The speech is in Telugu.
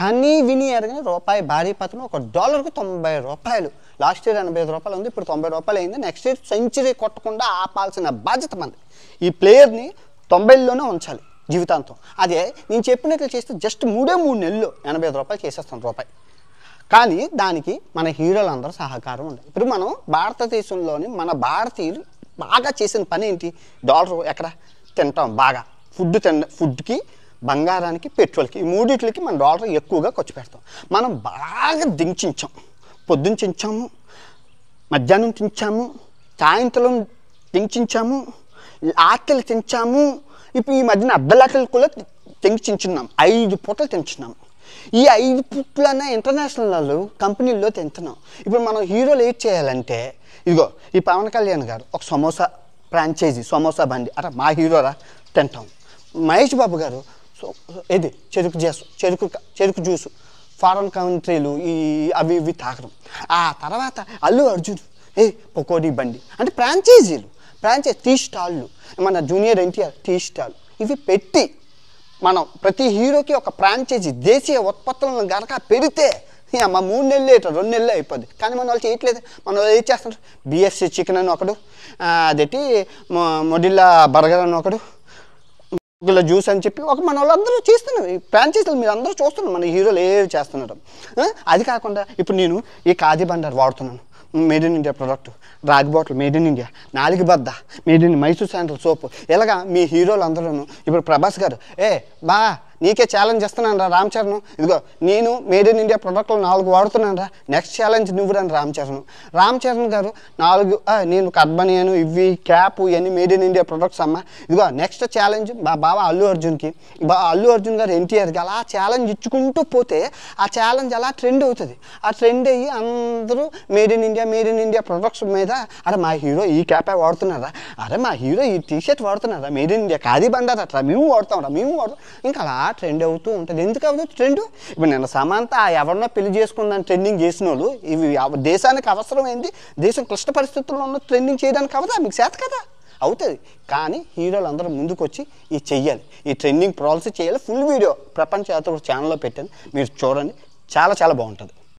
కానీ విని ఎరగని రూపాయి భారీ పతనం. $1కి $90. లాస్ట్ ఇయర్ $85 ఉంది, ఇప్పుడు $90 అయింది. నెక్స్ట్ ఇయర్ సెంచరీ కొట్టకుండా ఆపాల్సిన బాధ్యత మంది. ఈ ప్లేయర్ని 90లోనే ఉంచాలి జీవితాంతం. అదే నేను చెప్పినట్లు చేస్తే జస్ట్ 3 నెలల్లో $85 చేసేస్తాను రూపాయి. కానీ దానికి మన హీరోలందరూ సహకారం ఉండాలి. ఇప్పుడు మనం భారతదేశంలోని మన భారతీయులు బాగా చేసిన పని ఏంటి? డాలర్ ఎక్కడ తింటాం బాగా, ఫుడ్కి, బంగారానికి, పెట్రోల్కి, ఈ మూడిట్లకి మన డాలర్ ఎక్కువగా ఖర్చు పెడతాం. మనం బాగా దించాం, పొద్దున్న తించాము, మధ్యాహ్నం తించాము, సాయంత్రం దించాము, ఆకలి తించాము. ఇప్పుడు ఈ మధ్యన అర్ధలాకలు కూడా తించున్నాం, 5 పూటలు తింటున్నాం. ఈ 5 పూట్లనే ఇంటర్నేషనల్ కంపెనీల్లో తింటున్నాం. ఇప్పుడు మనం హీరోలు ఏం చేయాలంటే, ఇదిగో ఈ పవన్ కళ్యాణ్ గారు ఒక సమోసా ఫ్రాంచైజీ, సమోసా బండి అరే మా హీరోరా తింటాం. మహేష్ బాబు గారు ఇది చెరుకు జ్యూసు ఫారెన్ కంట్రీలు అవి ఇవి తాగడం. ఆ తర్వాత అల్లు అర్జున్ పకోడీ బండి అంటే ఫ్రాంచైజీ టీ స్టాళ్ళు, మన జూనియర్ ఎన్టీఆర్ టీ స్టాల్, ఇవి పెట్టి మనం ప్రతి హీరోకి ఒక ఫ్రాంచైజీ దేశీయ ఉత్పత్తులను గనక పెడితే మా 3 నెలలు 2 నెలలు అయిపోద్ది. కానీ మన వాళ్ళు చేయట్లేదు. మన వాళ్ళు ఏం చేస్తారు? బిఎఫ్సి చికెన్ అని ఒకడు, అదేంటి మొడిల్లా బర్గర్ అని ఒకడు, ఇలా జ్యూస్ అని చెప్పి మన వాళ్ళందరూ చేస్తున్నారు. ఈ ఫ్రాంచైజీలు మీరు అందరూ చూస్తున్నారు మన హీరోలు ఏవి చేస్తున్నారు. అది కాకుండా ఇప్పుడు నేను ఈ ఖాదీ బండారు వాడుతున్నాను, మేడ్ ఇన్ ఇండియా ప్రొడక్ట్. రాగి బాటిల్ మేడ్ ఇన్ ఇండియా, 4 బద్ద మేడ్ ఇన్ మైసూర్ శాండల్ సోపు. ఇలాగా మీ హీరోలు అందరూ. ఇప్పుడు ప్రభాస్ గారు నీకే ఛాలెంజ్ ఇస్తున్నాను రా రామ్ చరణ్, ఇదిగో నేను మేడ్ ఇన్ ఇండియా ప్రొడక్ట్లు 4 వాడుతున్నాను రా, నెక్స్ట్ ఛాలెంజ్ నువ్వు రాని రామ్ చరణ్ గారు 4 నేను కర్బనియను ఇవి క్యాప్ ఇవన్నీ మేడ్ ఇన్ ఇండియా ప్రొడక్ట్స్ అమ్మ, ఇదిగో నెక్స్ట్ ఛాలెంజ్ మా బావ అల్లు అర్జున్కి, అల్లు అర్జున్ గారు ఎన్టీఆర్కి. అలా ఛాలెంజ్ ఇచ్చుకుంటూ పోతే ఆ ఛాలెంజ్ అలా ట్రెండ్ అవుతుంది. ఆ ట్రెండ్ అయ్యి అందరూ మేడ్ ఇన్ ఇండియా ప్రొడక్ట్స్ మీద అరే మా హీరో ఈ క్యాపే వాడుతున్నారా, అరే మా హీరో ఈ టీషర్ట్ వాడుతున్నారా, made in India khadi Bandaru అట్లా మేము వాడతాం. ఇంకా అలా ట్రెండ్ అవుతూ ఉంటుంది. ఎందుకు అవుతుంది ట్రెండ్? ఇప్పుడు నిన్న సమంత ఎవరినో పెళ్లి చేసుకుందని ట్రెండింగ్ చేసిన వాళ్ళు ఇవి దేశానికి అవసరమైంది, దేశం క్లిష్ట పరిస్థితుల్లో ఉన్న ట్రెండింగ్ చేయడానికి అవదా? మీకు చేత కదా? అవుతుంది. కానీ హీరోలు అందరూ ముందుకు వచ్చి ఇది చెయ్యాలి, ఈ ట్రెండింగ్ ప్రాలసీ చేయాలి. ఫుల్ వీడియో ప్రపంచ ఛానల్లో పెట్టాను, మీరు చూడండి, చాలా చాలా బాగుంటుంది.